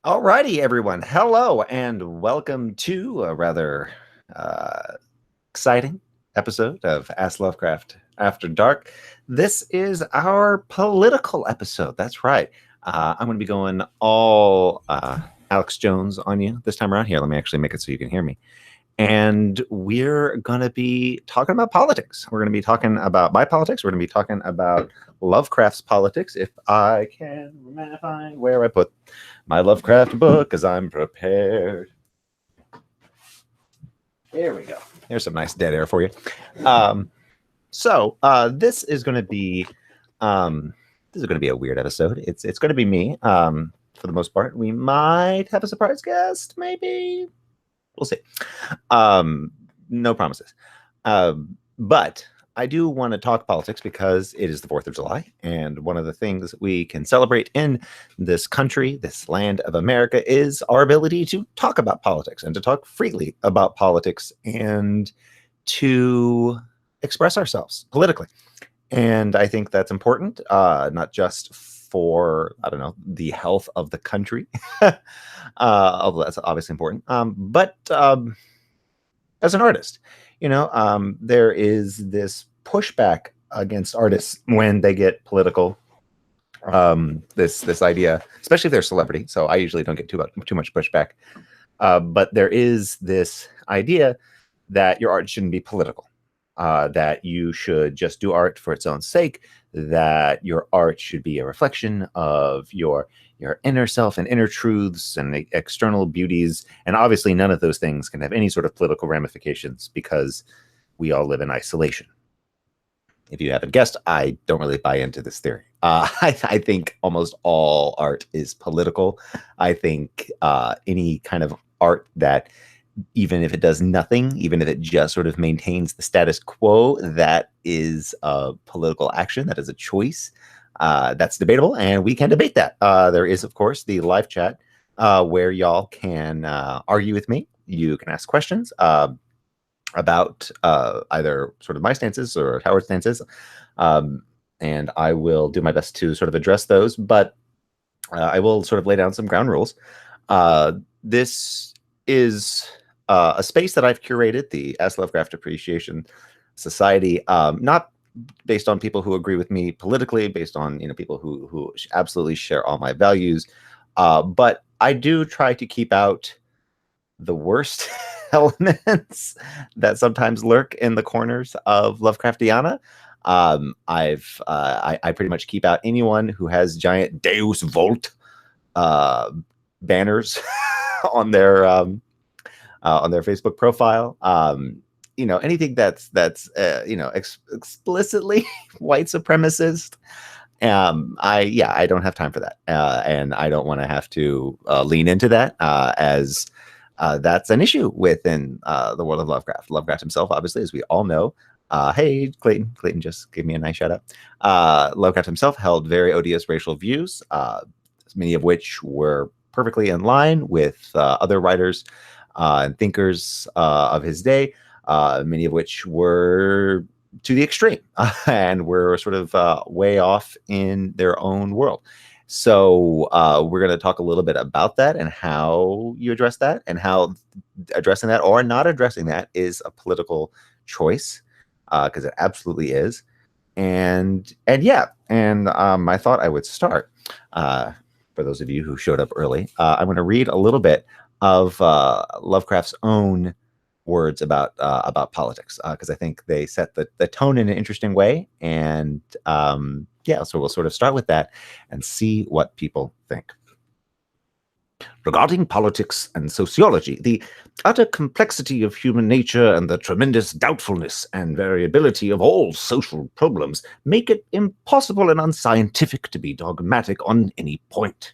Alrighty, everyone. Hello, and welcome to a rather uh, exciting episode of Ask Lovecraft After Dark. This is our political episode. That's right. I'm going to be going all Alex Jones on you this time around. Here, let me actually make it so you can hear me. And we're going to be talking about politics. We're going to be talking about my politics. We're going to be talking about Lovecraft's politics. If I can find where I put my Lovecraft book, because I'm prepared. There we go. Here's some nice dead air for you. This is going to be a weird episode. It's going to be me for the most part. We might have a surprise guest, maybe. We'll see. No promises. But I do want to talk politics because it is the 4th of July. And one of the things that we can celebrate in this country, this land of America, is our ability to talk about politics and to talk freely about politics and to express ourselves politically. And I think that's important, not just for, I don't know, the health of the country, although that's obviously important, but as an artist, there is this pushback against artists when they get political. This idea, especially if they're a celebrity, so I usually don't get too much pushback, but there is this idea that your art shouldn't be political. That you should just do art for its own sake, that your art should be a reflection of your inner self and inner truths and external beauties. And obviously none of those things can have any sort of political ramifications because we all live in isolation. If you haven't guessed, I don't really buy into this theory. I think almost all art is political. I think any kind of art that, even if it does nothing, even if it just sort of maintains the status quo, that is a political action. That is a choice. That's debatable, and we can debate that. There is, of course, the live chat where y'all can argue with me. You can ask questions about either sort of my stances or Howard's stances, and I will do my best to sort of address those, but I will sort of lay down some ground rules. This is a space that I've curated, the Ask Lovecraft Appreciation Society, not based on people who agree with me politically, based on people who absolutely share all my values, but I do try to keep out the worst elements that sometimes lurk in the corners of Lovecraftiana. I pretty much keep out anyone who has giant Deus Vult banners on their Facebook profile. Anything that's explicitly white supremacist. I don't have time for that, and I don't want to have to lean into that as that's an issue within the world of Lovecraft. Lovecraft himself, obviously, as we all know. Hey, Clayton. Clayton just gave me a nice shout out. Lovecraft himself held very odious racial views, many of which were perfectly in line with other writers and thinkers of his day, many of which were to the extreme and were sort of way off in their own world. So we're going to talk a little bit about that and how you address that, and how addressing that or not addressing that is a political choice, because it absolutely is. And I thought I would start. For those of you who showed up early, I'm going to read a little bit of Lovecraft's own words about politics, because I think they set the tone in an interesting way. And so we'll sort of start with that and see what people think. Regarding politics and sociology, the utter complexity of human nature and the tremendous doubtfulness and variability of all social problems make it impossible and unscientific to be dogmatic on any point.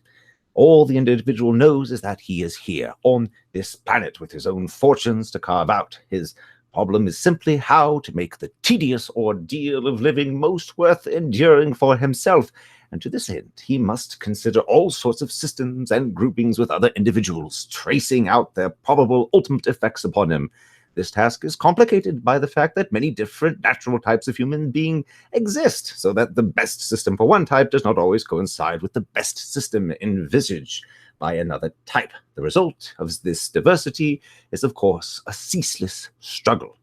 All the individual knows is that he is here, on this planet, with his own fortunes to carve out. His problem is simply how to make the tedious ordeal of living most worth enduring for himself, and to this end he must consider all sorts of systems and groupings with other individuals, tracing out their probable ultimate effects upon him. This task is complicated by the fact that many different natural types of human being exist, so that the best system for one type does not always coincide with the best system envisaged by another type. The result of this diversity is, of course, a ceaseless struggle,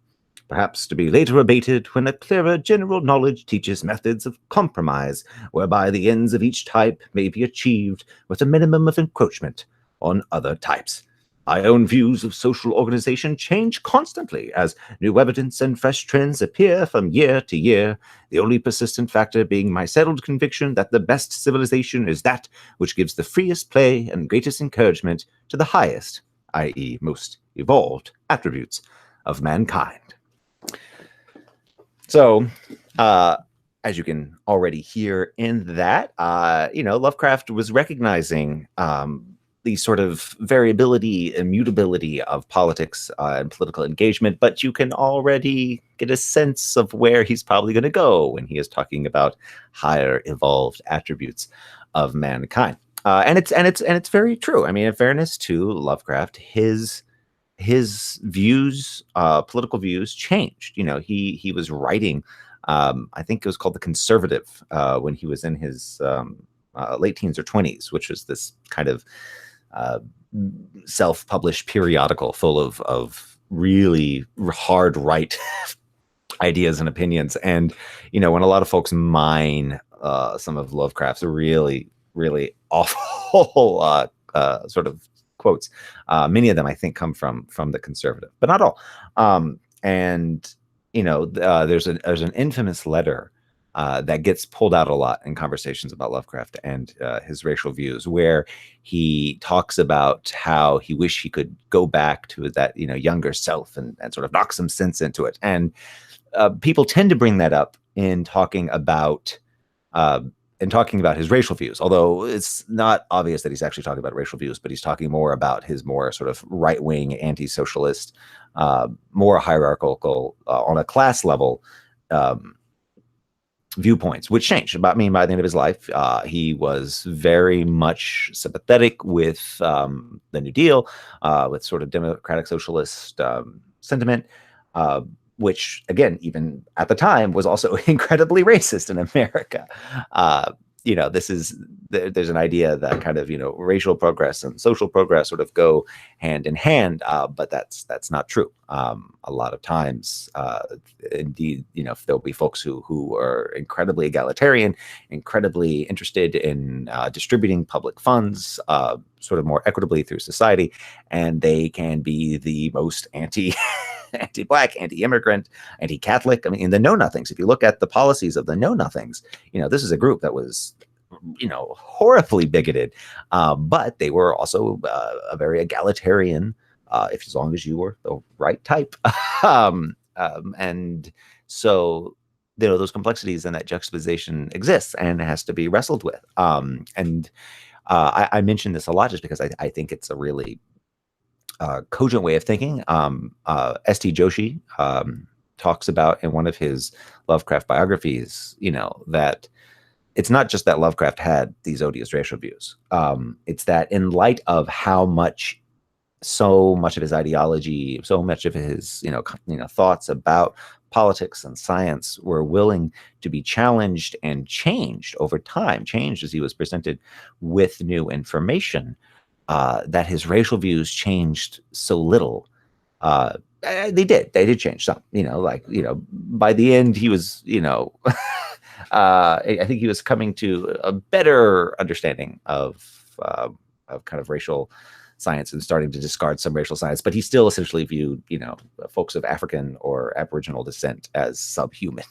perhaps to be later abated when a clearer general knowledge teaches methods of compromise whereby the ends of each type may be achieved with a minimum of encroachment on other types. My own views of social organization change constantly as new evidence and fresh trends appear from year to year, the only persistent factor being my settled conviction that the best civilization is that which gives the freest play and greatest encouragement to the highest, i.e., most evolved attributes of mankind. So, as you can already hear in that, Lovecraft was recognizing the sort of variability and mutability of politics and political engagement, but you can already get a sense of where he's probably going to go when he is talking about higher evolved attributes of mankind. And it's very true. I mean, in fairness to Lovecraft, his views, political views, changed. He was writing, I think it was called The Conservative, when he was in his late teens or 20s, which was this kind of self-published periodical full of really hard right ideas and opinions. And when a lot of folks mine some of Lovecraft's really, really awful sort of quotes, many of them I think come from The Conservative, but not all. There's an infamous letter that gets pulled out a lot in conversations about Lovecraft and his racial views, where he talks about how he wished he could go back to that younger self and sort of knock some sense into it. And people tend to bring that up in talking about his racial views, although it's not obvious that he's actually talking about racial views, but he's talking more about his more sort of right-wing, anti-socialist, more hierarchical, on a class level, viewpoints, which changed. By the end of his life, he was very much sympathetic with the New Deal, with sort of democratic socialist sentiment, which, again, even at the time, was also incredibly racist in America. There's an idea that kind of racial progress and social progress sort of go hand in hand, but that's not true. A lot of times, indeed, there'll be folks who are incredibly egalitarian, incredibly interested in distributing public funds sort of more equitably through society, and they can be the most anti-Black, anti-immigrant, anti-Catholic. I mean, in the Know-Nothings, if you look at the policies of the Know-Nothings, this is a group that was horribly bigoted, but they were also a very egalitarian, as long as you were the right type. And so those complexities and that juxtaposition exists and has to be wrestled with. I mention this a lot just because I think it's a really cogent way of thinking. S.T. Joshi talks about in one of his Lovecraft biographies, that it's not just that Lovecraft had these odious racial views. It's that in light of how so much of his ideology, so much of his thoughts about politics and science were willing to be challenged and changed over time, changed as he was presented with new information, that his racial views changed so little. They did change some, by the end he was, I think he was coming to a better understanding of kind of racial science and starting to discard some racial science, but he still essentially viewed, folks of African or Aboriginal descent as subhuman.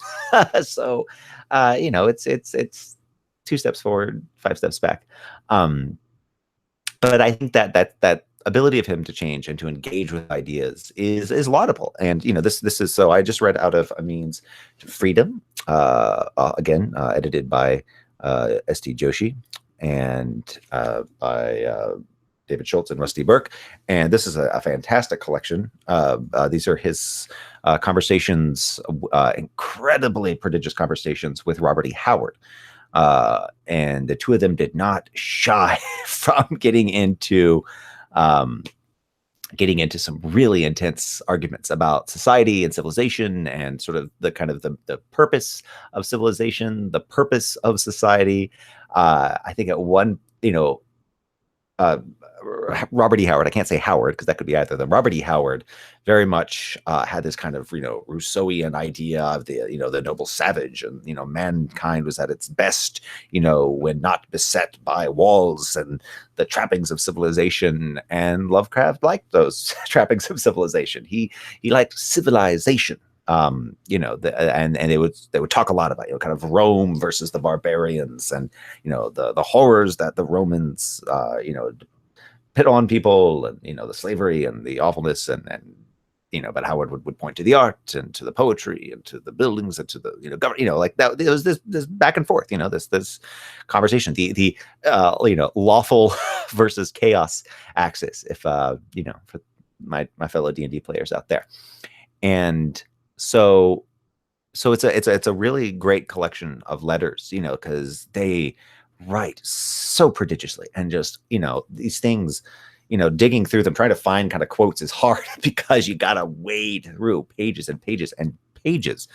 So, it's 2 steps forward, 5 steps back. But I think that ability of him to change and to engage with ideas is laudable. And this is, so I just read out of A Means to Freedom, again edited by S.T. Joshi and by David Schultz and Rusty Burke. And this is a fantastic collection. These are his conversations, incredibly prodigious conversations with Robert E. Howard. And the two of them did not shy from getting into some really intense arguments about society and civilization and sort of the kind of the purpose of civilization, the purpose of society. I think at one, uh, Robert E. Howard. I can't say Howard because that could be either. The Robert E. Howard very much had this kind of Rousseauian idea of the noble savage, and mankind was at its best when not beset by walls and the trappings of civilization. And Lovecraft liked those trappings of civilization. He liked civilization. And they would talk a lot about kind of Rome versus the barbarians, and the horrors that the Romans pit on people, and the slavery and the awfulness, and but Howard would point to the art and to the poetry and to the buildings and to the government, like that. There was this back and forth, this conversation, the lawful versus chaos axis, if for my fellow D&D players out there. And so it's a really great collection of letters, because they write so prodigiously, and just these things, digging through them, trying to find kind of quotes is hard because you gotta wade through pages and pages and pages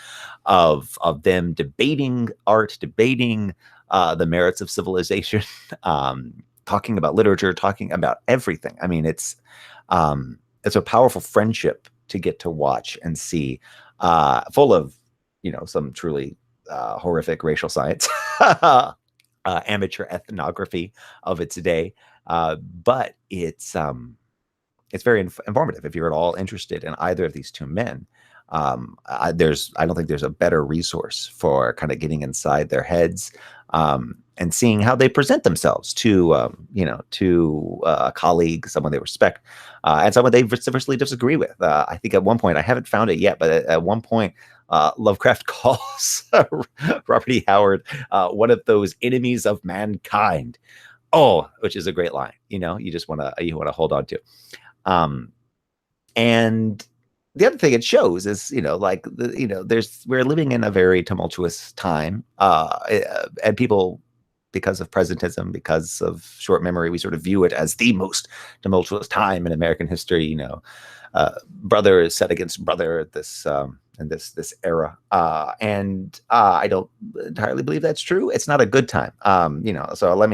of them debating art, debating the merits of civilization, talking about literature, talking about everything. I mean, it's a powerful friendship to get to watch and see, full of some truly horrific racial science, amateur ethnography of its day, but it's very informative if you're at all interested in either of these two men. I don't think there's a better resource for kind of getting inside their heads, and seeing how they present themselves to a colleague, someone they respect, and someone they vociferously disagree with. I think at one point, I haven't found it yet, but at one point, Lovecraft calls Robert E. Howard one of those enemies of mankind. Oh, which is a great line. You just want to hold on to. And the other thing it shows is, we're living in a very tumultuous time, and people, because of presentism, because of short memory, we sort of view it as the most tumultuous time in American history. Brother is set against brother, in this era, and I don't entirely believe that's true. It's not a good time, So let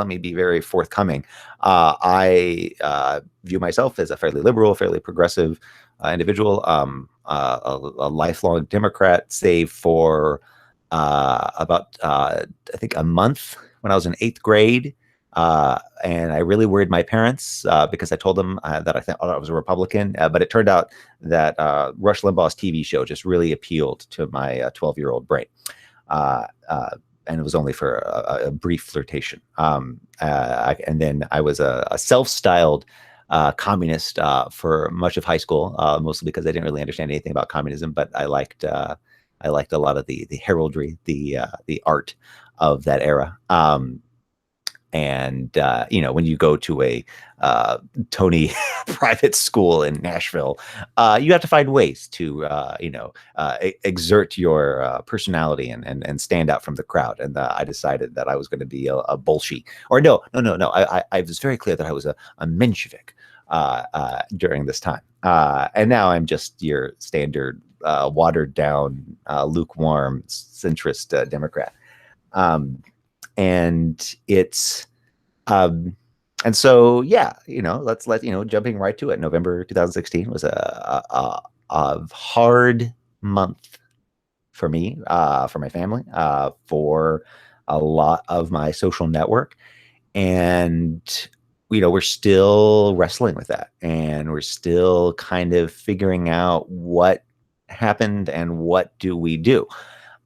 me be very forthcoming. I view myself as a fairly liberal, fairly progressive individual, a lifelong Democrat, save for about I think a month when I was in 8th grade. And I really worried my parents because I told them that I thought I was a Republican, but it turned out that Rush Limbaugh's TV show just really appealed to my 12-year-old brain. And it was only for a brief flirtation. And then I was a self-styled communist for much of high school, mostly because I didn't really understand anything about communism, but I liked a lot of the heraldry, the art of that era. And when you go to a Tony private school in Nashville, you have to find ways to exert your personality and stand out from the crowd. And I decided that I was going to be a Bolshevik, or no. I was very clear that I was a Menshevik during this time, and now I'm just your standard watered down, lukewarm centrist Democrat. And it's and so jumping right to it, November 2016 was a hard month for me, for my family, for a lot of my social network. And we're still wrestling with that, and we're still kind of figuring out what happened and what do we do.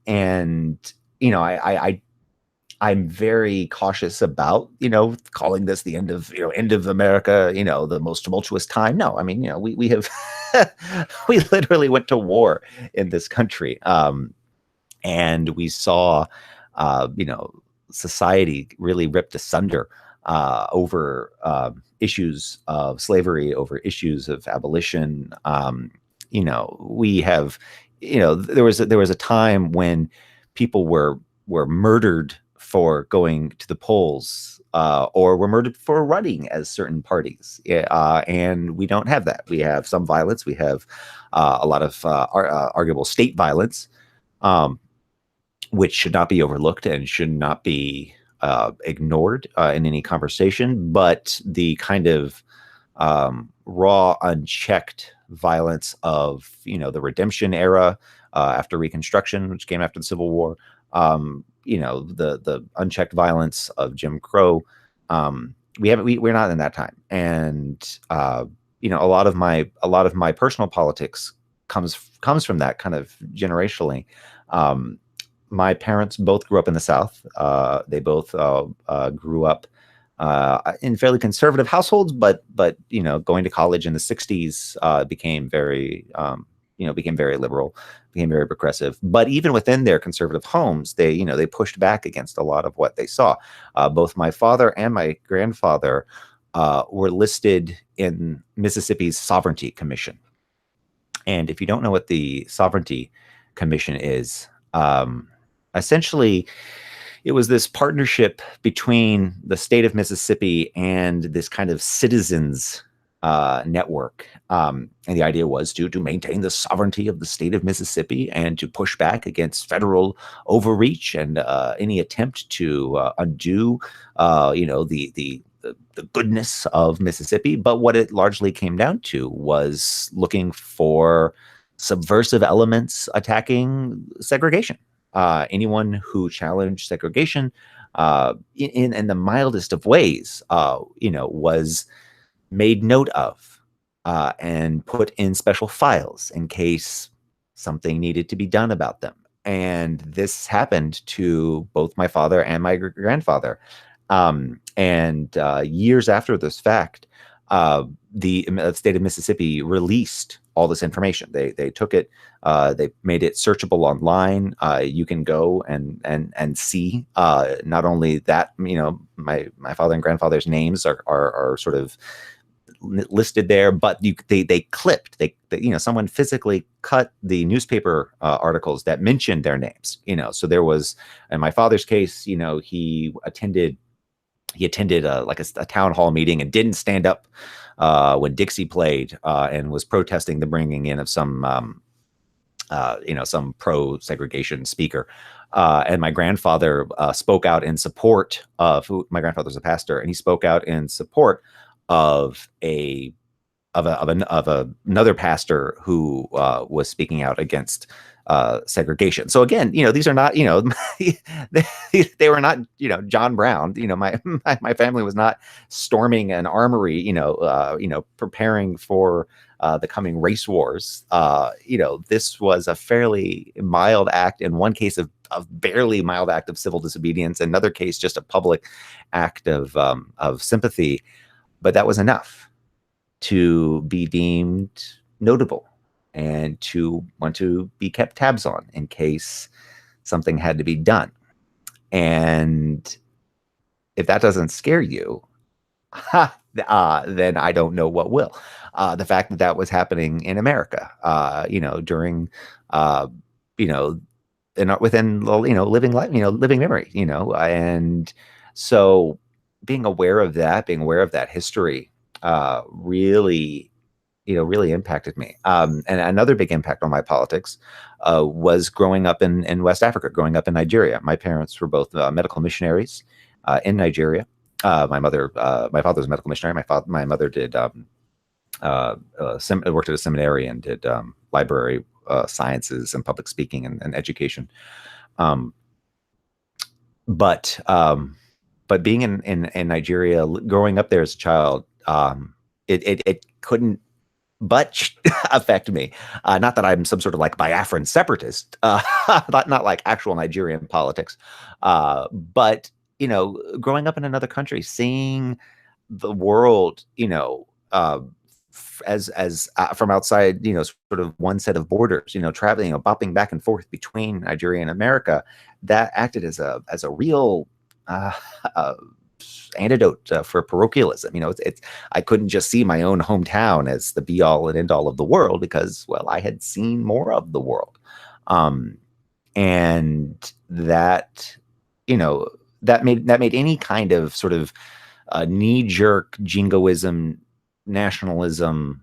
And I'm very cautious about, calling this the end of America, the most tumultuous time. No, I mean, we have, we literally went to war in this country. And we saw, society really ripped asunder over issues of slavery, over issues of abolition. We have, there was a time when people were murdered for going to the polls, or were murdered for running as certain parties. And we don't have that. We have some violence. We have a lot of arguable state violence, which should not be overlooked and should not be ignored in any conversation, but the kind of raw, unchecked violence of the Redemption era after Reconstruction, which came after the Civil War. The unchecked violence of Jim Crow. We're not in that time, and a lot of my personal politics comes from that kind of generationally. My parents both grew up in the South. They both grew up in fairly conservative households, but going to college in the '60s became very liberal, became very progressive. But even within their conservative homes, they pushed back against a lot of what they saw. Both my father and my grandfather were listed in Mississippi's Sovereignty Commission. And if you don't know what the Sovereignty Commission is, essentially, it was this partnership between the state of Mississippi and this kind of citizens network. And the idea was to maintain the sovereignty of the state of Mississippi and to push back against federal overreach and any attempt to undo, the goodness of Mississippi. But what it largely came down to was looking for subversive elements attacking segregation. Anyone who challenged segregation in the mildest of ways, was made note of and put in special files in case something needed to be done about them. And this happened to both my father and my grandfather. And years after this fact, the state of Mississippi released all this information. They took it, they made it searchable online. You can go and see not only that, my father and grandfather's names are sort of listed there, but they clipped, someone physically cut the newspaper articles that mentioned their names. So there was, in my father's case, he attended a town hall meeting and didn't stand up when Dixie played and was protesting the bringing in of some pro-segregation speaker. And my grandfather spoke out in support of my grandfather's a pastor, and he spoke out in support of another pastor who was speaking out against segregation. So again, these are not, they were not, John Brown. My family was not storming an armory, preparing for the coming race wars. This was a fairly mild act, in one case of barely mild act of civil disobedience, another case just a public act of sympathy. But that was enough to be deemed notable and to want to be kept tabs on in case something had to be done. And if that doesn't scare you, then I don't know what will. The fact that was happening in America, during, within, living life, living memory, and so being aware of that history, really impacted me. And another big impact on my politics was growing up in West Africa, growing up in Nigeria. My parents were both medical missionaries in Nigeria. My father was a medical missionary. My mother did worked at a seminary and did library sciences and public speaking and education. But being in Nigeria, growing up there as a child, it couldn't but affect me. Not that I'm some sort of like Biafran separatist, not like actual Nigerian politics, but growing up in another country, seeing the world, as from outside, sort of one set of borders, traveling, bopping back and forth between Nigeria and America, that acted as a real antidote for parochialism. I couldn't just see my own hometown as the be all and end all of the world because, well, I had seen more of the world. And that, that made any kind of sort of knee-jerk jingoism, nationalism,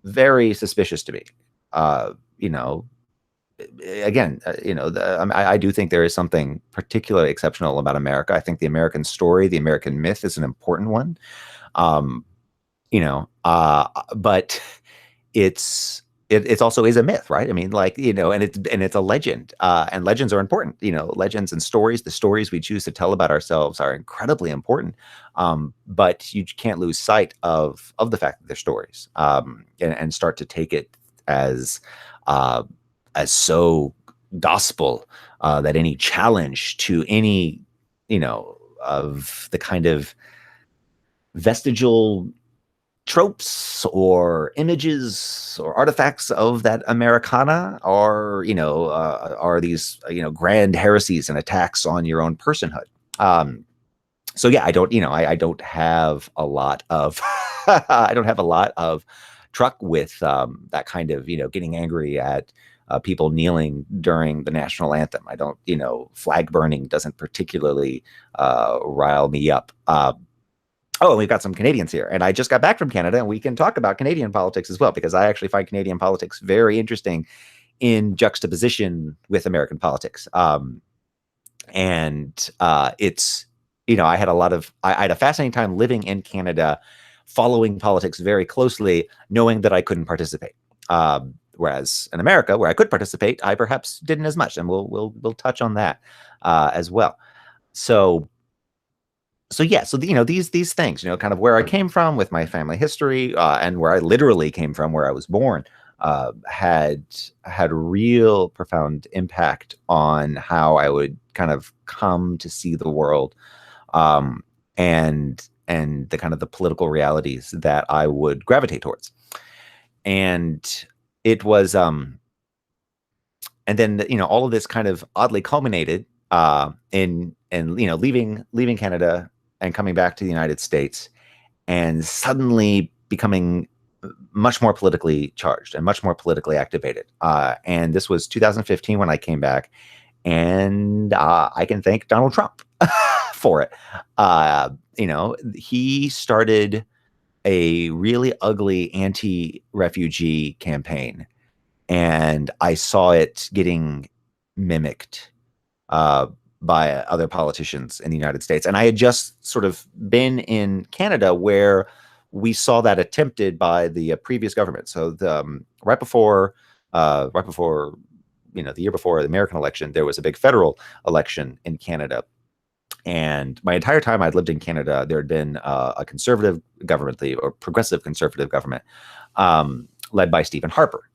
very suspicious to me. again, I do think there is something particularly exceptional about America. I think the American story, the American myth, is an important one. Um, but it's also is a myth, right? I mean, like, and it's a legend, and legends are important. Legends and stories, the stories we choose to tell about ourselves are incredibly important. But you can't lose sight of the fact that they're stories, and start to take it as uh, so gospel, that any challenge to any, of the kind of vestigial tropes or images or artifacts of that Americana are these grand heresies and attacks on your own personhood. So yeah, I don't have a lot of I don't have a lot of truck with that kind of getting angry at people kneeling during the national anthem. I don't, flag burning doesn't particularly rile me up. Oh, and we've got some Canadians here. And I just got back from Canada, and we can talk about Canadian politics as well, because I actually find Canadian politics very interesting in juxtaposition with American politics. And it's, I had I had a fascinating time living in Canada, following politics very closely, knowing that I couldn't participate. Whereas in America, where I could participate, I perhaps didn't as much. And we'll touch on that as well. So yeah, so these things, kind of where I came from with my family history, and where I literally came from, where I was born, had real profound impact on how I would kind of come to see the world, and the kind of the political realities that I would gravitate towards. And it was and then all of this kind of oddly culminated in leaving Canada and coming back to the United States, and suddenly becoming much more politically charged and much more politically activated. And this was 2015 when I came back, and I can thank Donald Trump for it. He started a really ugly anti-refugee campaign, and I saw it getting mimicked by other politicians in the United States. And I had just sort of been in Canada, where we saw that attempted by the previous government. So right before the year before the American election, there was a big federal election in Canada. And my entire time I'd lived in Canada, there had been a conservative government, or progressive conservative government, led by Stephen Harper.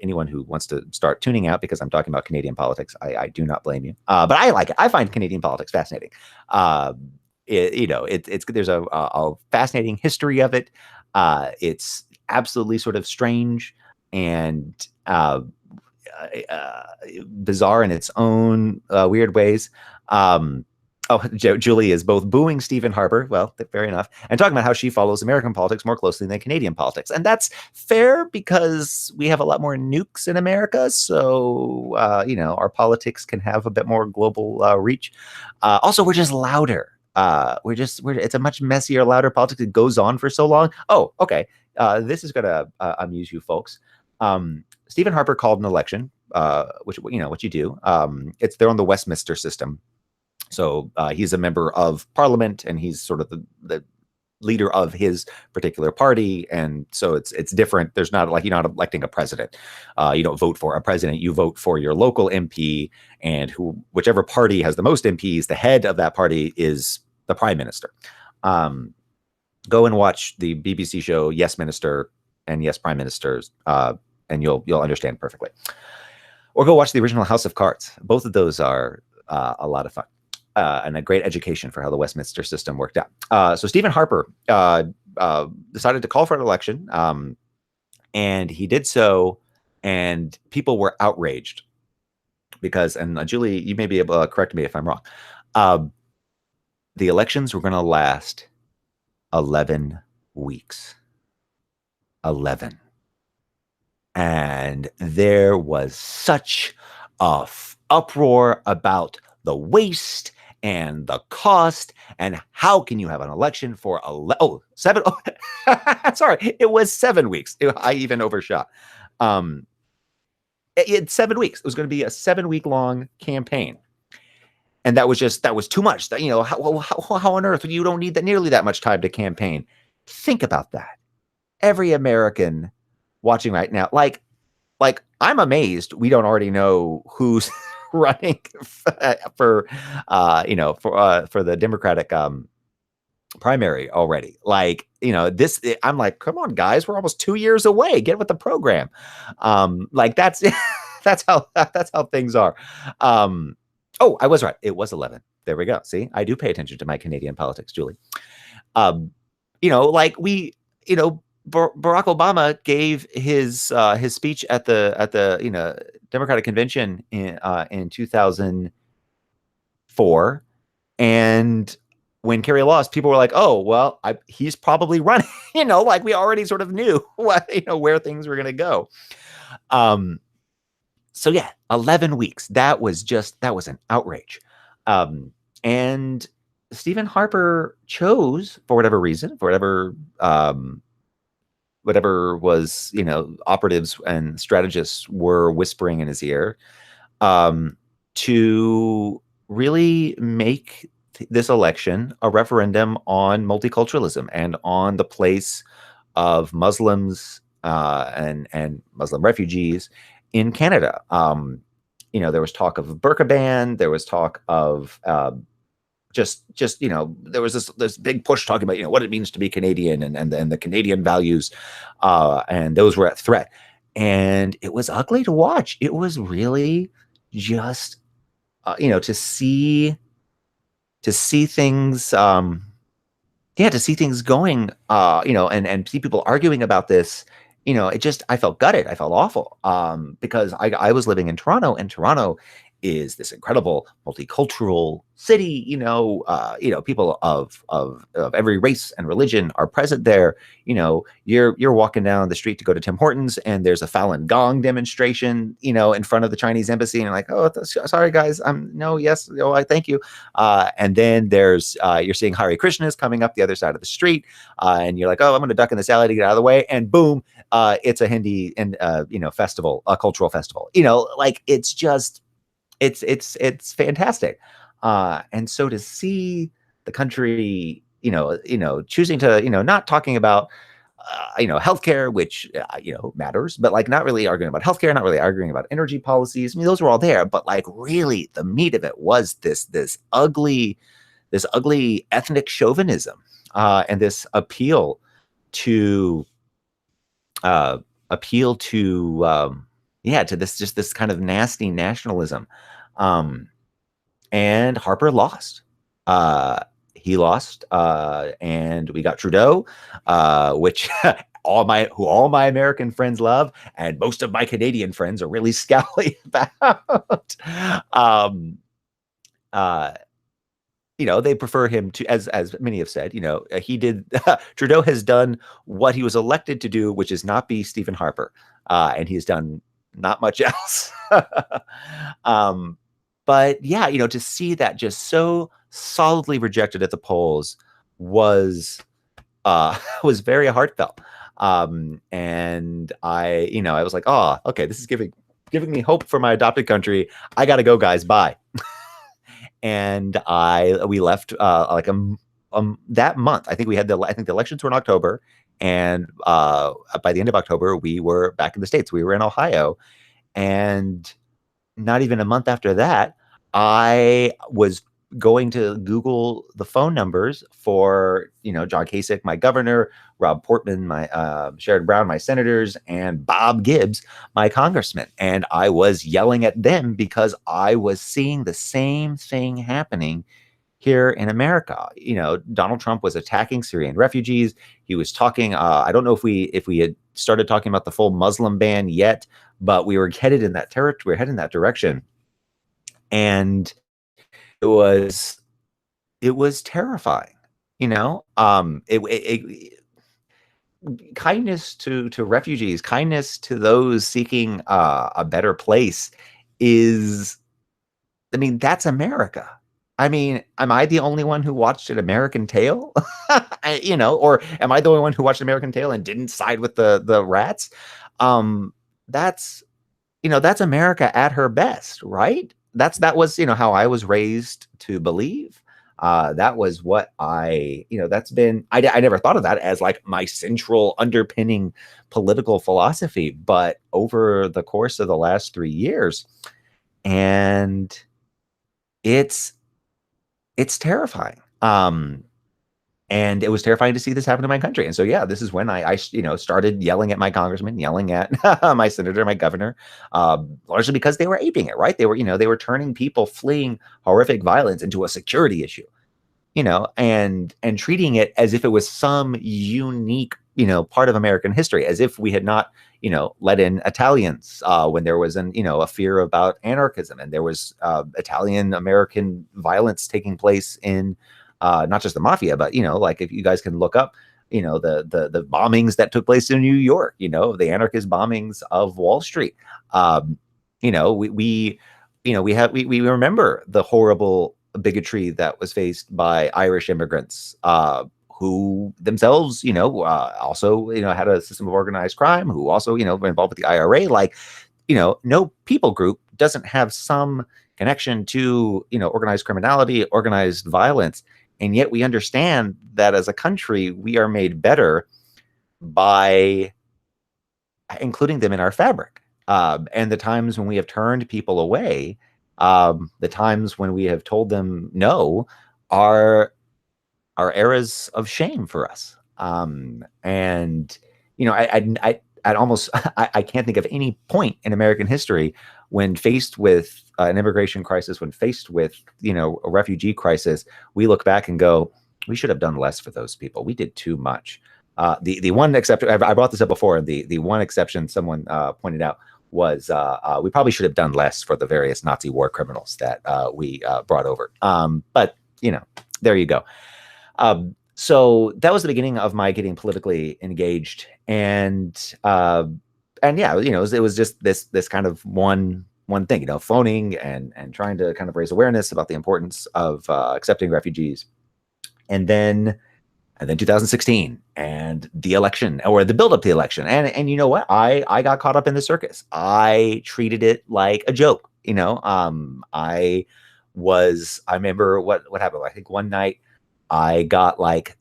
Anyone who wants to start tuning out because I'm talking about Canadian politics, I do not blame you. But I like it. I find Canadian politics fascinating. There's a fascinating history of it. It's absolutely sort of strange and bizarre in its own weird ways. Julie is both booing Stephen Harper, well, fair enough, and talking about how she follows American politics more closely than Canadian politics. And that's fair, because we have a lot more nukes in America. So, our politics can have a bit more global reach. Also, we're just louder. It's a much messier, louder politics that goes on for so long. Oh, okay. This is going to amuse you folks. Stephen Harper called an election, which what you do. They're on the Westminster system. So he's a member of parliament, and he's sort of the leader of his particular party. And so it's different. There's not like, you're not electing a president. You don't vote for a president. You vote for your local MP, and whichever party has the most MPs, the head of that party is the prime minister. Go and watch the BBC show Yes Minister and Yes Prime Ministers, and you'll understand perfectly. Or go watch the original House of Cards. Both of those are a lot of fun. And a great education for how the Westminster system worked out. So Stephen Harper decided to call for an election, and he did so, and people were outraged because, and Julie, you may be able to correct me if I'm wrong, the elections were going to last 11 weeks. 11. And there was such a uproar about the waste and the cost, and how can you have an election for 7? Oh, sorry, it was 7 weeks. I even overshot. in 7 weeks. It was going to be a 7-week long campaign. And that was too much. How on earth you don't need that nearly that much time to campaign? Think about that. Every American watching right now, like I'm amazed we don't already know who's running for the Democratic primary already. Like, I'm like, come on, guys, we're almost 2 years away. Get with the program. Like that's that's how things are. Oh, I was right. It was 11. There we go. See, I do pay attention to my Canadian politics, Julie. Like Barack Obama gave his speech at the Democratic convention in 2004, and when Kerry lost, people were like, "Oh, well, he's probably running." Like we already sort of knew where things were going to go. So yeah, 11 weeks. That was an outrage. And Stephen Harper chose, for whatever reason, for whatever was, operatives and strategists were whispering in his ear, to really make this election a referendum on multiculturalism and on the place of Muslims and Muslim refugees in Canada. There was talk of a burqa ban. There was talk of there was this big push talking about what it means to be Canadian and the Canadian values, and those were at threat. And it was ugly to watch. It was really just to see things. To see things going, and see people arguing about this, I felt gutted. I felt awful, because I was living in Toronto, and Toronto is this incredible multicultural city. People of every race and religion are present there. You're walking down the street to go to Tim Hortons, and there's a Falun Gong demonstration, in front of the Chinese embassy, and you're like, oh, sorry guys, I thank you. And then there's you're seeing Hare Krishnas coming up the other side of the street, and you're like, oh, I'm going to duck in this alley to get out of the way, and boom, it's a Hindi and festival, a cultural festival. Like it's just. It's fantastic. And so to see the country, choosing to, not talking about, healthcare, which, matters, but like not really arguing about healthcare, not really arguing about energy policies. I mean, those were all there, but like really the meat of it was this ugly ethnic chauvinism, and this appeal to this kind of nasty nationalism. And Harper lost. He lost, and we got Trudeau, which all my American friends love, and most of my Canadian friends are really scowly about. They prefer him to, as many have said, he did. Trudeau has done what he was elected to do, which is not be Stephen Harper, and he's done not much else. But yeah, to see that just so solidly rejected at the polls was very heartfelt. And I was like, oh, okay, this is giving me hope for my adopted country. I gotta go, guys. Bye. And we left that month. I think the elections were in October, and by the end of October, we were back in the States. We were in Ohio, and not even a month after that, I was going to Google the phone numbers for John Kasich, my governor, Rob Portman, my Sherrod Brown, my senators, and Bob Gibbs, my congressman. And I was yelling at them because I was seeing the same thing happening here in America. Donald Trump was attacking Syrian refugees. He was talking. I don't know if we had started talking about the full Muslim ban yet, but we were headed in that territory. We were headed in that direction, and it was terrifying. Kindness to refugees, kindness to those seeking a better place is, that's America. Am I the only one who watched An American Tail? Or am I the only one who watched American Tail and didn't side with the rats? That's that's America at her best, right? That was, how I was raised to believe. That was what that's been, I never thought of that as like my central underpinning political philosophy, but over the course of the last 3 years, and it's terrifying. And it was terrifying to see this happen in my country. And so, yeah, this is when I started yelling at my congressman, yelling at my senator, my governor, largely because they were aping it, right? They were turning people fleeing horrific violence into a security issue, and treating it as if it was some unique, part of American history, as if we had not, let in Italians when there was a fear about anarchism, and there was Italian American violence taking place in not just the mafia, but like if you guys can look up, the bombings that took place in New York, the anarchist bombings of Wall Street. We remember the horrible bigotry that was faced by Irish immigrants, who themselves, also, had a system of organized crime, who also, were involved with the IRA. Like, no people group doesn't have some connection to, organized criminality, organized violence. And yet we understand that as a country, we are made better by including them in our fabric. And the times when we have turned people away, the times when we have told them no, are eras of shame for us. And I'd almost I can't think of any point in American history when faced with an immigration crisis, when faced with a refugee crisis, we look back and go, we should have done less for those people. We did too much. The one exception, I brought this up before, and the one exception someone pointed out was we probably should have done less for the various Nazi war criminals that we brought over. But there you go. So that was the beginning of my getting politically engaged, and yeah, it was just this kind of one thing, phoning and trying to kind of raise awareness about the importance of accepting refugees, and then 2016 and the election, or the build up to the election. And you know what? I got caught up in the circus. I treated it like a joke. I remember what happened. I think one night I got like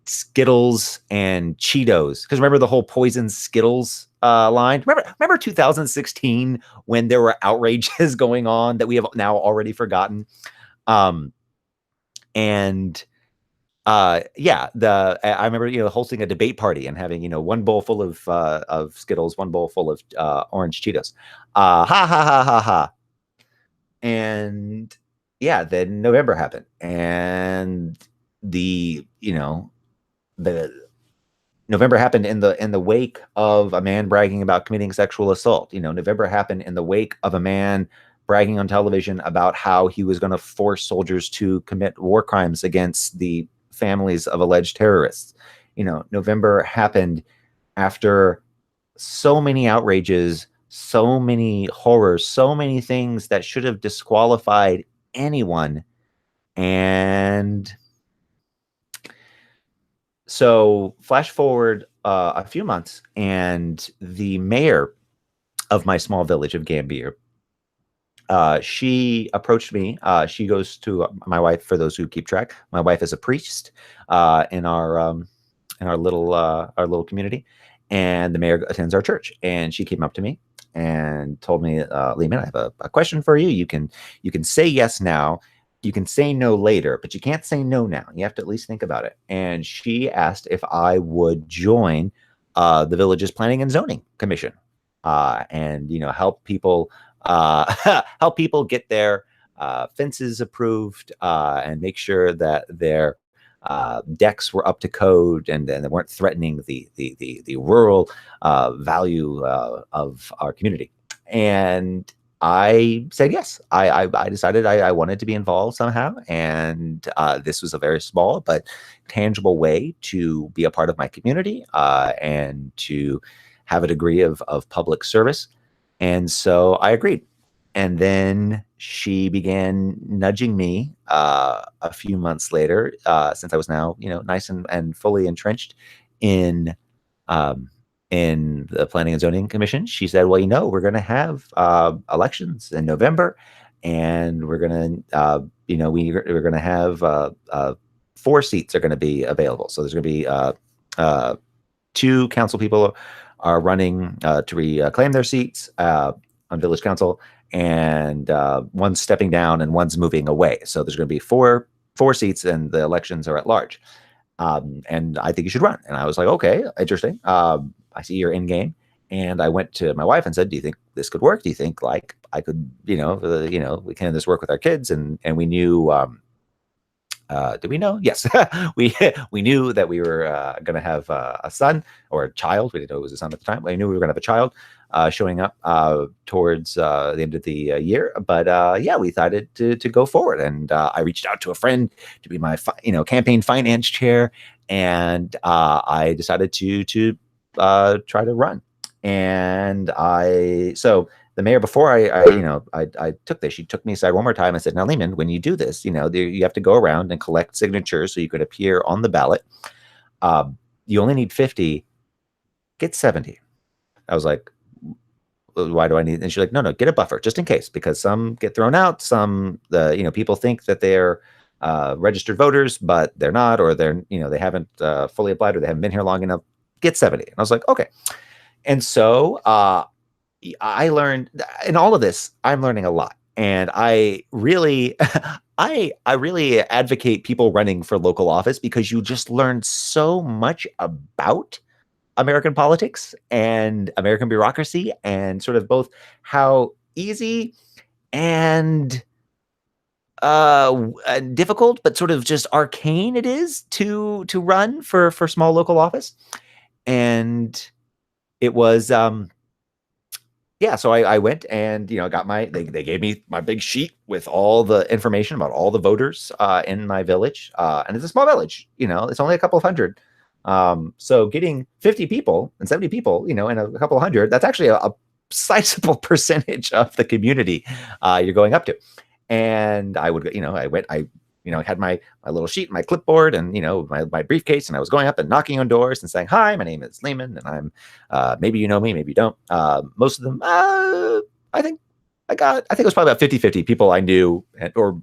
Skittles and Cheetos, because remember the whole poison Skittles line? Remember 2016 when there were outrages going on that we have now already forgotten. And yeah, I remember hosting a debate party and having one bowl full of Skittles, one bowl full of orange Cheetos. Ha ha ha ha ha. And yeah, then November happened, and the November happened in the wake of a man bragging about committing sexual assault. November happened in the wake of a man bragging on television about how he was going to force soldiers to commit war crimes against the families of alleged terrorists. November happened after so many outrages, so many horrors, so many things that should have disqualified anyone. And so flash forward a few months, and the mayor of my small village of Gambier, she approached me. She goes to my wife. For those who keep track, my wife is a priest in our little community, and the mayor attends our church. And she came up to me and told me, Lehman, I have a question for you. You can say yes now. You can say no later, but you can't say no now. You have to at least think about it. And she asked if I would join the village's planning and zoning commission, and help people help people get their fences approved, and make sure that their decks were up to code, and they weren't threatening the rural value of our community. And I said yes. I decided I wanted to be involved somehow, and this was a very small but tangible way to be a part of my community, and to have a degree of public service. And so I agreed. And then she began nudging me a few months later, since I was now nice and fully entrenched in in the Planning and Zoning Commission, she said, well, we're going to have elections in November, and we're going to, we're going to have 4 seats are going to be available. So there's going to be 2 council people are running to reclaim their seats on village council, and one's stepping down and one's moving away. So there's going to be four seats, and the elections are at large. And I think you should run. And I was like, okay, interesting. I see you're in game. And I went to my wife and said, do you think this could work? Do you think like I could, we can this work with our kids? And we knew, did we know? Yes, we knew that we were going to have a son or a child. We didn't know it was a son at the time. We knew we were going to have a child showing up towards the end of the year. But yeah, we decided to go forward. And I reached out to a friend to be my campaign finance chair, and I decided to try to run. And so the mayor, before I took this, she took me aside one more time and said, now, Lehman, when you do this, you have to go around and collect signatures so you could appear on the ballot. You only need 50, get 70. I was like, why do I need? And she's like, no, get a buffer just in case, because some get thrown out. Some, people think that they're registered voters, but they're not, or they haven't fully applied, or they haven't been here long enough. Get 70. And I was like, okay. And so I learned in all of this, I'm learning a lot. And I really, I really advocate people running for local office, because you just learn so much about American politics and American bureaucracy, and sort of both how easy and difficult, but sort of just arcane it is to run for small local office. And it was, yeah, so I went and, got they gave me my big sheet with all the information about all the voters in my village. And it's a small village, it's only a couple of hundred. So getting 50 people and 70 people, and a couple of hundred, that's actually a sizable percentage of the community you're going up to. And I would, I had my little sheet, my clipboard, and my briefcase, and I was going up and knocking on doors and saying, "Hi, my name is Lehman, and I'm maybe you know me, maybe you don't." Most of them, I think it was probably about 50-50 people I knew or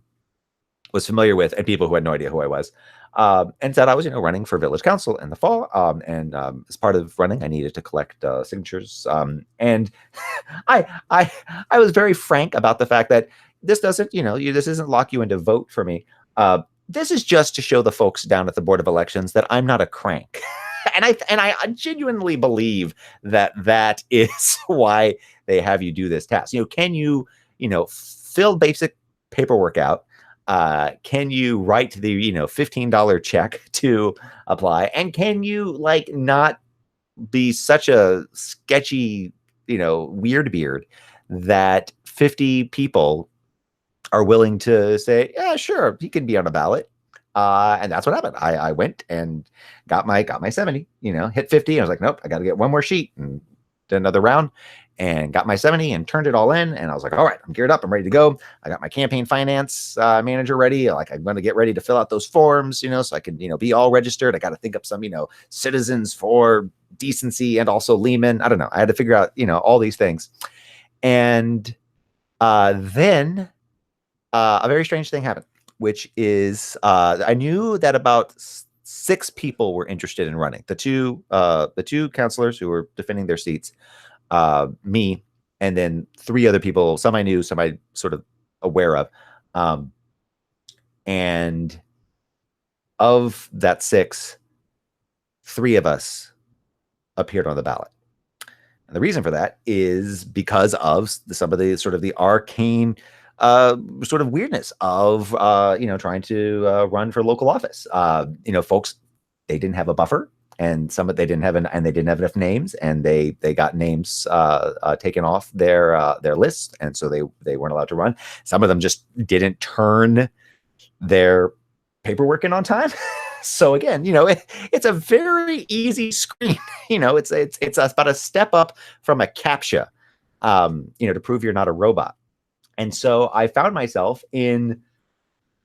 was familiar with, and people who had no idea who I was. And said I was, running for village council in the fall. And as part of running, I needed to collect signatures. And I was very frank about the fact that this doesn't, this doesn't lock you into vote for me. This is just to show the folks down at the Board of Elections that I'm not a crank. and I genuinely believe that is why they have you do this task. Can you, fill basic paperwork out? Can you write the, $15 check to apply? And can you not be such a sketchy, weird beard that 50 people are willing to say, yeah, sure, he can be on a ballot. And that's what happened. I went and got my 70, hit 50. I was like, nope, I got to get one more sheet, and did another round and got my 70 and turned it all in. And I was like, all right, I'm geared up. I'm ready to go. I got my campaign finance manager ready. I'm going to get ready to fill out those forms, so I can, be all registered. I got to think up some, citizens for decency, and also Lehman. I don't know. I had to figure out, all these things. And then a very strange thing happened, which is I knew that about 6 people were interested in running. The two counselors who were defending their seats, me, and then 3 other people, some I knew, some I sort of aware of. And of that 6, 3 of us appeared on the ballot. And the reason for that is because of some of the sort of the arcane sort of weirdness of trying to run for local office. Folks, they didn't have a buffer, and they didn't have enough names, and they got names taken off their list, and so they weren't allowed to run. Some of them just didn't turn their paperwork in on time. So again, it's a very easy screen. It's about a step up from a CAPTCHA, to prove you're not a robot. And so I found myself in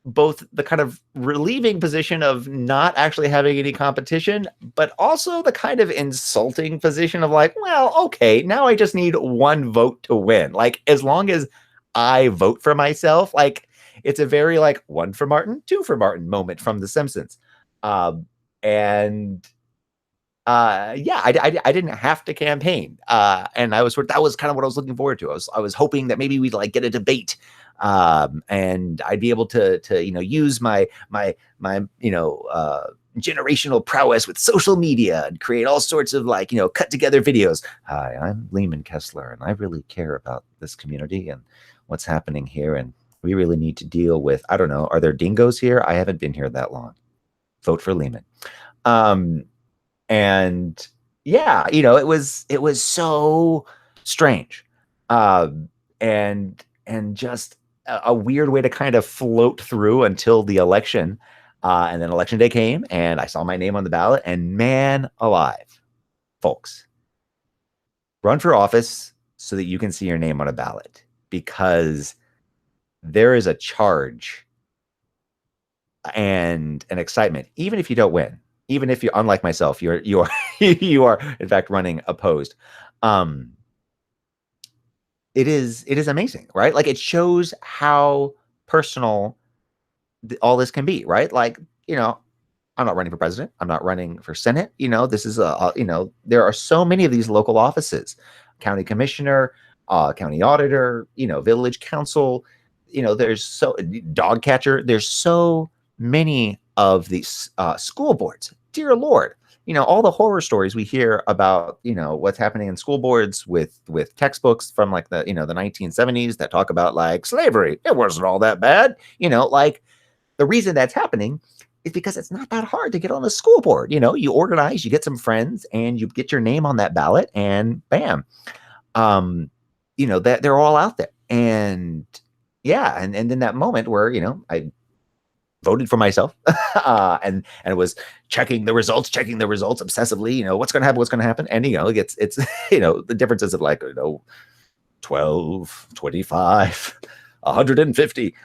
both the kind of relieving position of not actually having any competition, but also the kind of insulting position of like, well, okay, now I just need one vote to win. Like, as long as I vote for myself, like, it's a very like one for Martin, two for Martin moment from The Simpsons. And yeah, I didn't have to campaign, and that was kind of what I was looking forward to. I was hoping that maybe we'd like get a debate, and I'd be able to use my generational prowess with social media and create all sorts of like cut together videos. Hi, I'm Lehman Kessler, and I really care about this community and what's happening here, and we really need to deal with, I don't know, are there dingoes here? I haven't been here that long. Vote for Lehman. And yeah, it was so strange, and just a weird way to kind of float through until the election, and then election day came, and I saw my name on the ballot, and man alive, folks, run for office so that you can see your name on a ballot, because there is a charge and an excitement, even if you don't win. Even if you're, unlike myself, you are in fact running opposed. It is amazing, right? Like, it shows how personal all this can be, right? Like, I'm not running for president. I'm not running for Senate. This is there are so many of these local offices: county commissioner, county auditor, village council. There's dog catcher. There's so many of these school boards. Dear Lord, all the horror stories we hear about, what's happening in school boards with textbooks from like the 1970s that talk about like slavery. It wasn't all that bad. Like, the reason that's happening is because it's not that hard to get on the school board. You organize, you get some friends, and you get your name on that ballot, and bam, that they're all out there. And yeah, and in that moment where I voted for myself, and it was checking the results obsessively. What's going to happen, and it's the differences of like 12, 25, 150.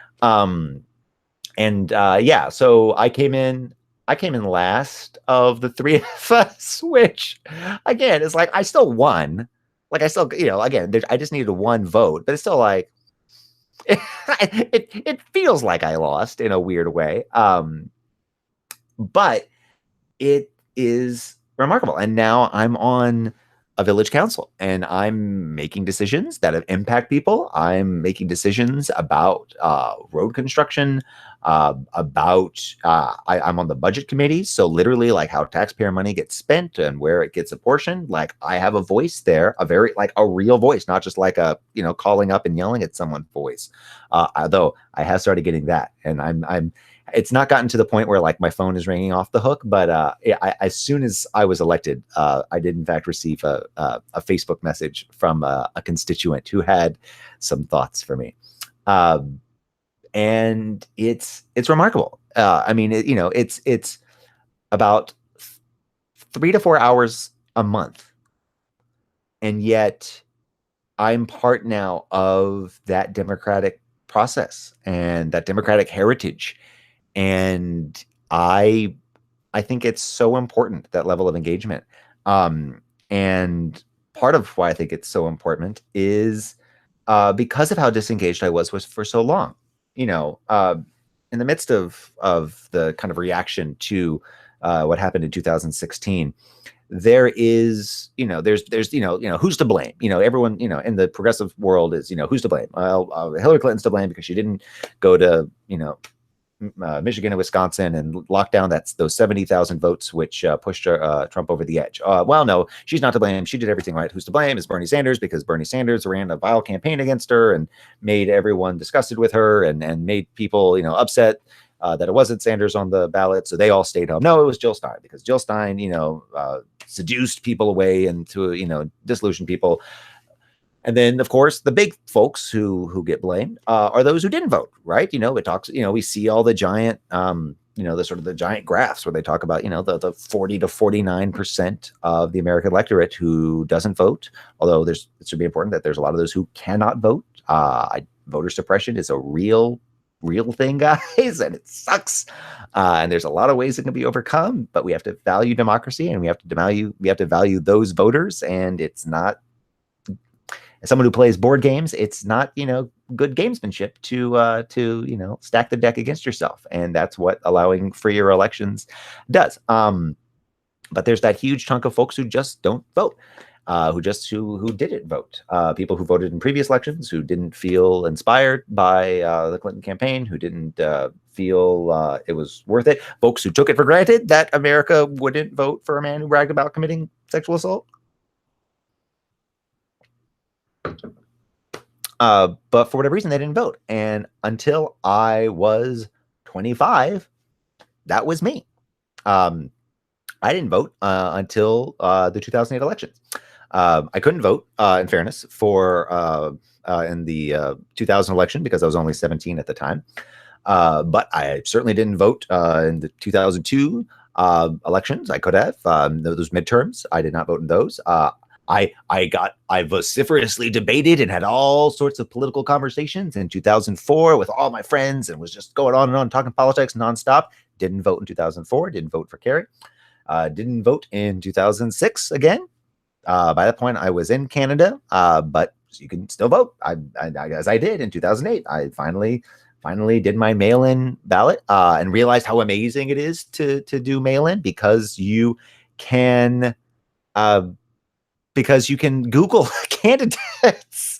And yeah, so I came in last of the three of us, which again is like, I still won. Like, I still, again, I just needed one vote, but it's still like, it feels like I lost in a weird way. But it is remarkable. And now I'm on a village council, and I'm making decisions that impact people. I'm making decisions about road construction, I'm on the budget committee. So literally, like, how taxpayer money gets spent and where it gets apportioned. Like, I have a voice there, a real voice, not just like a, calling up and yelling at someone's voice. Although I have started getting that, and it's not gotten to the point where like my phone is ringing off the hook, but as soon as I was elected, I did in fact receive a Facebook message from a constituent who had some thoughts for me, and it's remarkable. I mean, it's about 3 to 4 hours a month, and yet I'm part now of that democratic process and that democratic heritage. And I think it's so important, that level of engagement. And part of why I think it's so important is because of how disengaged I was for so long. In the midst of the kind of reaction to what happened in 2016, there is, there's who's to blame? Everyone, in the progressive world is, who's to blame? Well, Hillary Clinton's to blame because she didn't go to, Michigan and Wisconsin and lock down those 70,000 votes, which pushed Trump over the edge. Well, no, she's not to blame. She did everything right. Who's to blame is Bernie Sanders, because Bernie Sanders ran a vile campaign against her and made everyone disgusted with her and made people, upset that it wasn't Sanders on the ballot. So they all stayed home. No, it was Jill Stein, because Jill Stein, seduced people away and to, disillusion people. And then, of course, the big folks who get blamed are those who didn't vote, right? It talks, we see all the giant, the giant graphs where they talk about, the 40 to 49% of the American electorate who doesn't vote. Although it should be important that there's a lot of those who cannot vote. Voter suppression is a real real thing, guys, and it sucks. And there's a lot of ways it can be overcome, but we have to value democracy, and we have to value those voters. And it's not, as someone who plays board games, it's not, good gamesmanship to stack the deck against yourself, and that's what allowing freer elections does. But there's that huge chunk of folks who just don't vote, who didn't vote. People who voted in previous elections, who didn't feel inspired by the Clinton campaign, who didn't feel it was worth it. Folks who took it for granted that America wouldn't vote for a man who bragged about committing sexual assault. But for whatever reason, they didn't vote. And until I was 25, that was me. I didn't vote until the 2008 elections. I couldn't vote, in fairness, for in the 2000 election because I was only 17 at the time. But I certainly didn't vote in the 2002 elections. I could have. Those midterms, I did not vote in those. I vociferously debated and had all sorts of political conversations in 2004 with all my friends and was just going on and on talking politics nonstop. Didn't vote in 2004. Didn't vote for Kerry. Didn't vote in 2006 again. By that point, I was in Canada, but you can still vote. As I did in 2008, I finally did my mail-in ballot and realized how amazing it is to do mail-in because you can Google candidates.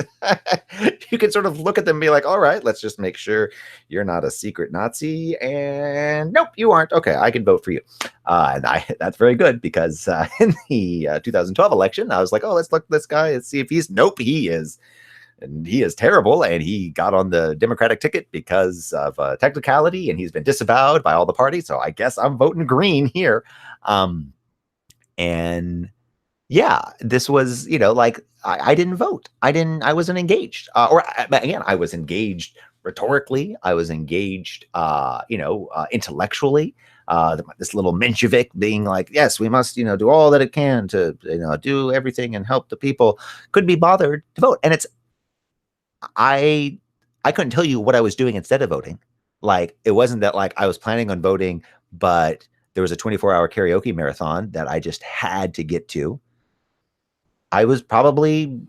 You can sort of look at them and be like, all right, let's just make sure you're not a secret Nazi. And nope, you aren't. Okay, I can vote for you. And that's very good because in the 2012 election, I was like, oh, let's look at this guy and see if he is. And he is terrible. And he got on the Democratic ticket because of a technicality, and he's been disavowed by all the parties. So I guess I'm voting green here. And yeah, this was, I didn't vote. I wasn't engaged. Again, I was engaged rhetorically. I was engaged, intellectually. This little Menshevik being like, yes, we must, do all that it can to, do everything and help the people. Couldn't be bothered to vote. And I couldn't tell you what I was doing instead of voting. Like, it wasn't that like I was planning on voting, but there was a 24-hour karaoke marathon that I just had to get to. I was probably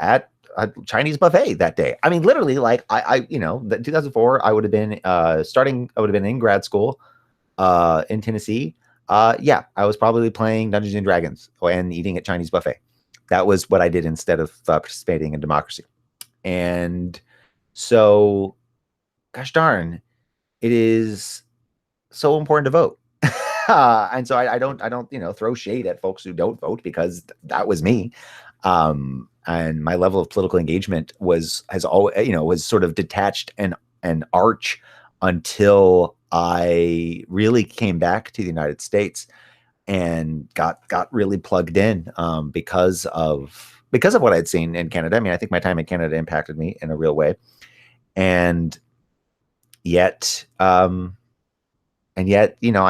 at a Chinese buffet that day. I mean, literally, like the 2004, I would have been in grad school in Tennessee. Yeah, I was probably playing Dungeons and Dragons and eating at Chinese buffet. That was what I did instead of participating in democracy. And so, gosh darn, it is so important to vote. And so I don't throw shade at folks who don't vote because that was me. And my level of political engagement was sort of detached and arch until I really came back to the United States and got really plugged in because of what I'd seen in Canada. I mean, I think my time in Canada impacted me in a real way. And yet, I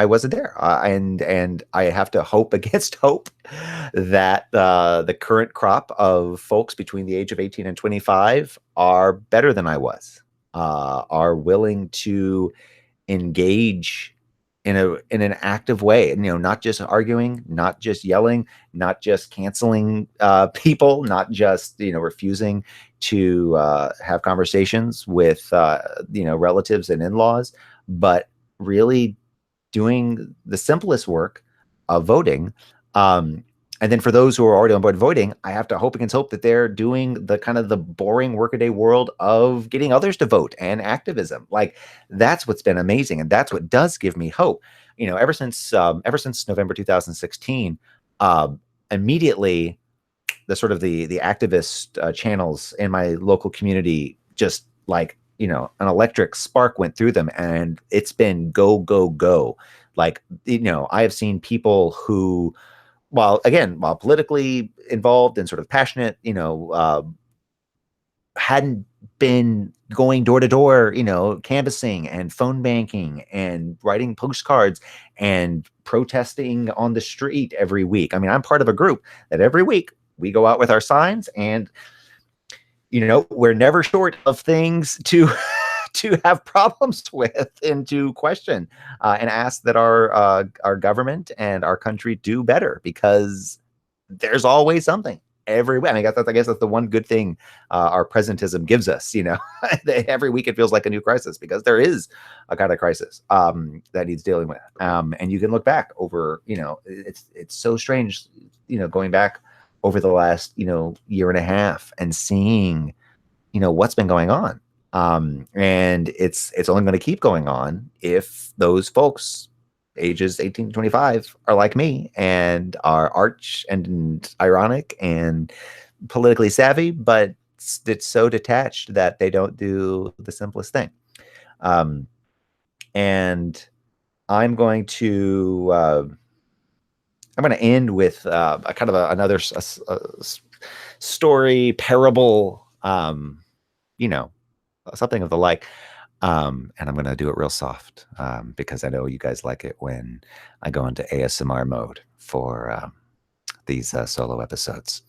wasn't there. And I have to hope against hope that the current crop of folks between the age of 18 and 25 are better than I was, are willing to engage in an active way, not just arguing, not just yelling, not just canceling people, not just refusing to have conversations with relatives and in-laws, but really doing the simplest work of voting. And then for those who are already on board voting, I have to hope against hope that they're doing the kind of the boring workaday world of getting others to vote and activism. Like, that's what's been amazing. And that's what does give me hope. Ever since November 2016, immediately the sort of the activist channels in my local community, just like, an electric spark went through them, and it's been go, go, go. Like, I have seen people who, while politically involved and sort of passionate, hadn't been going door to door, canvassing and phone banking and writing postcards and protesting on the street every week. I mean, I'm part of a group that every week we go out with our signs, and we're never short of things to to have problems with and to question and ask that our government and our country do better, because there's always something every week. I mean, I guess that's the one good thing our presentism gives us. Every week it feels like a new crisis, because there is a kind of crisis that needs dealing with. And you can look back over, it's so strange, going back over the last, year and a half and seeing, what's been going on. And it's only going to keep going on if those folks ages 18 to 25 are like me and are arch and ironic and politically savvy, but it's so detached that they don't do the simplest thing. And I'm going to end with a kind of another story, parable, something of the like. And I'm going to do it real soft because I know you guys like it when I go into ASMR mode for these solo episodes.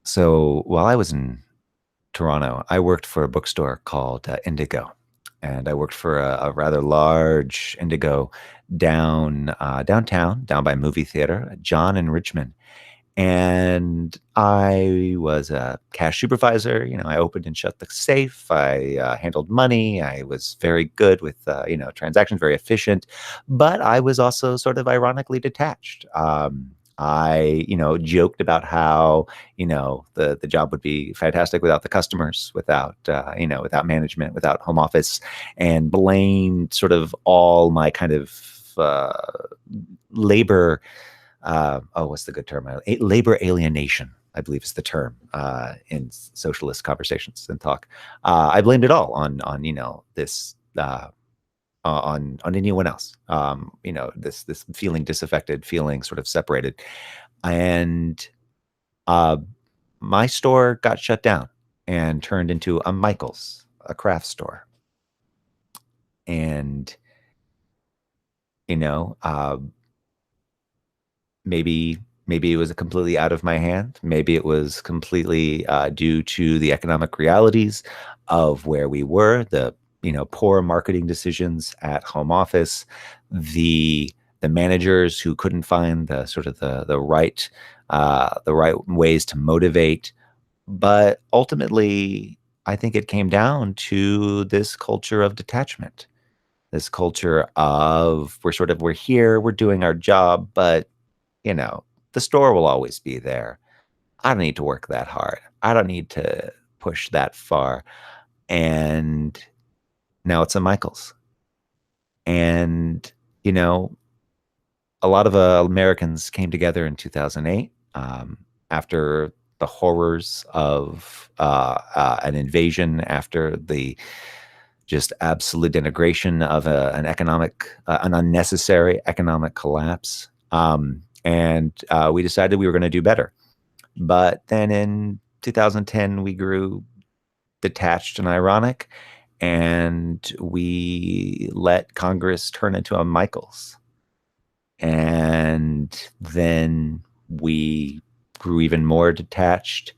So while I was in Toronto, I worked for a bookstore called Indigo. And I worked for a rather large Indigo downtown, down by movie theater, John and Richmond. And I was a cash supervisor. I opened and shut the safe. I handled money. I was very good with, transactions, very efficient. But I was also sort of ironically detached. I, joked about how, the job would be fantastic without the customers, without, without management, without home office, and blamed sort of all my kind of labor. What's the good term? Labor alienation, I believe is the term in socialist conversations and talk. I blamed it all on this on anyone else. This feeling disaffected, feeling sort of separated, and my store got shut down and turned into a Michael's, a craft store, and maybe it was completely out of my hand. Maybe it was completely due to the economic realities of where we were, the poor marketing decisions at home office, the managers who couldn't find the sort of the right ways to motivate. But ultimately, I think it came down to this culture of detachment, this culture of we're here, we're doing our job, but the store will always be there. I don't need to work that hard. I don't need to push that far. And now it's a Michael's. And, a lot of Americans came together in 2008 after the horrors of an invasion, after the just absolute integration of an unnecessary economic collapse. And we decided we were going to do better. But then in 2010, we grew detached and ironic, and we let Congress turn into a Michael's. And then we grew even more detached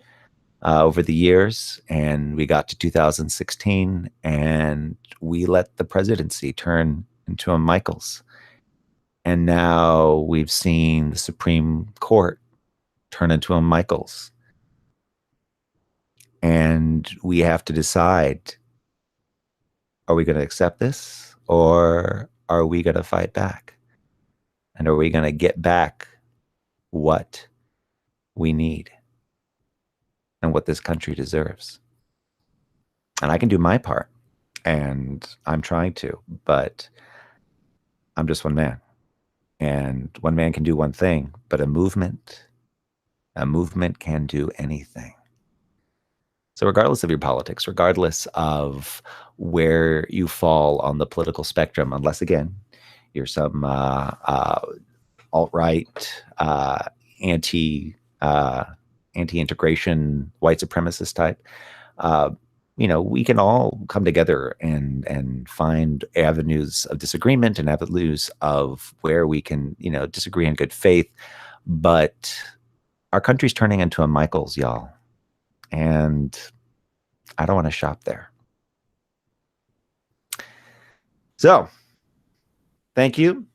over the years, and we got to 2016, and we let the presidency turn into a Michael's. And now we've seen the Supreme Court turn into a Michael's. And we have to decide, are we going to accept this, or are we going to fight back? And are we going to get back what we need and what this country deserves? And I can do my part, and I'm trying to, but I'm just one man. And one man can do one thing, but a movement can do anything. So regardless of your politics, regardless of where you fall on the political spectrum, unless, again, you're some alt-right, anti-integration, white supremacist type, we can all come together and find avenues of disagreement and avenues of where we can, disagree in good faith. But our country's turning into a Michael's, y'all. And I don't want to shop there. So thank you.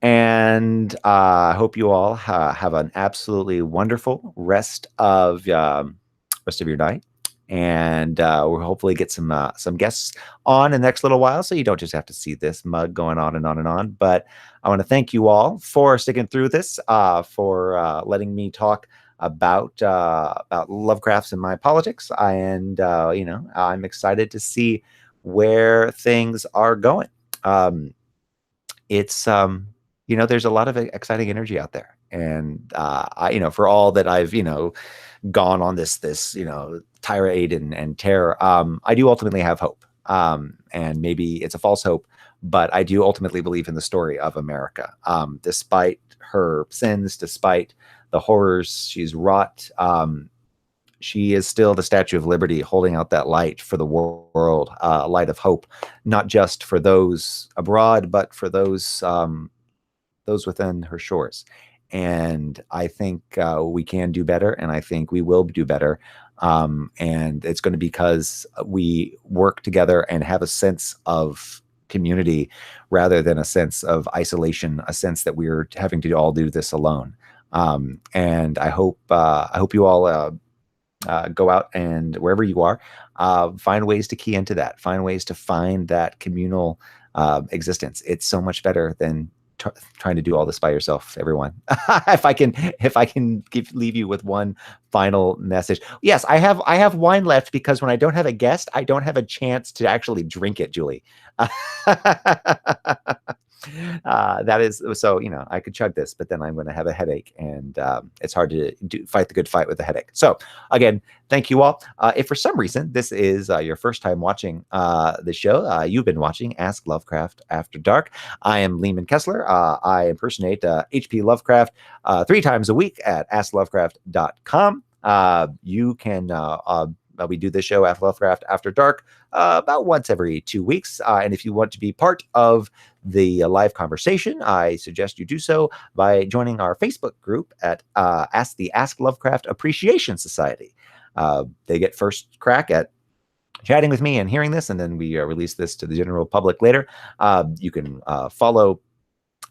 And I hope you all have an absolutely wonderful rest of your night. And we'll hopefully get some guests on in the next little while, so you don't just have to see this mug going on and on and on. But I want to thank you all for sticking through this, for letting me talk about Lovecrafts and my politics. And I'm excited to see where things are going. It's there's a lot of exciting energy out there, and for all that I've gone on this tirade and terror, I do ultimately have hope, and maybe it's a false hope, but I do ultimately believe in the story of America, despite her sins, despite the horrors she's wrought. She is still the Statue of Liberty, holding out that light for the world, a light of hope, not just for those abroad, but for those within her shores. And I think we can do better, and I think we will do better. And it's going to be because we work together and have a sense of community rather than a sense of isolation, a sense that we're having to all do this alone. And I hope you all go out and wherever you are, find ways to key into that, find ways to find that communal existence. It's so much better than trying to do all this by yourself, everyone. if I can leave you with one final message. Yes, I have wine left, because when I don't have a guest, I don't have a chance to actually drink it, Julie. That is so, I could chug this, but then I'm going to have a headache, and it's hard to fight the good fight with a headache. So again, thank you all. If for some reason this is your first time watching the show, you've been watching Ask Lovecraft After Dark. I am Lehman Kessler. I impersonate H.P. Lovecraft 3 times a week at asklovecraft.com. You can we do this show, Lovecraft After Dark, about once every 2 weeks. And if you want to be part of the live conversation, I suggest you do so by joining our Facebook group at the Ask Lovecraft Appreciation Society. They get first crack at chatting with me and hearing this, and then we release this to the general public later. You can follow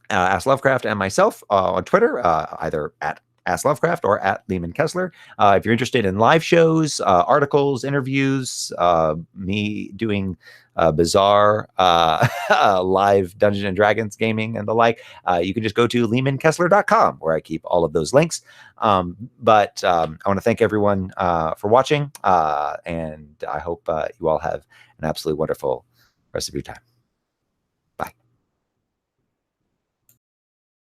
Ask Lovecraft and myself on Twitter, either at Ask Lovecraft or at Lehman Kessler. If you're interested in live shows, articles, interviews, me doing bizarre live Dungeons and Dragons gaming and the like, you can just go to lehmankessler.com, where I keep all of those links. But I want to thank everyone for watching, and I hope you all have an absolutely wonderful rest of your time.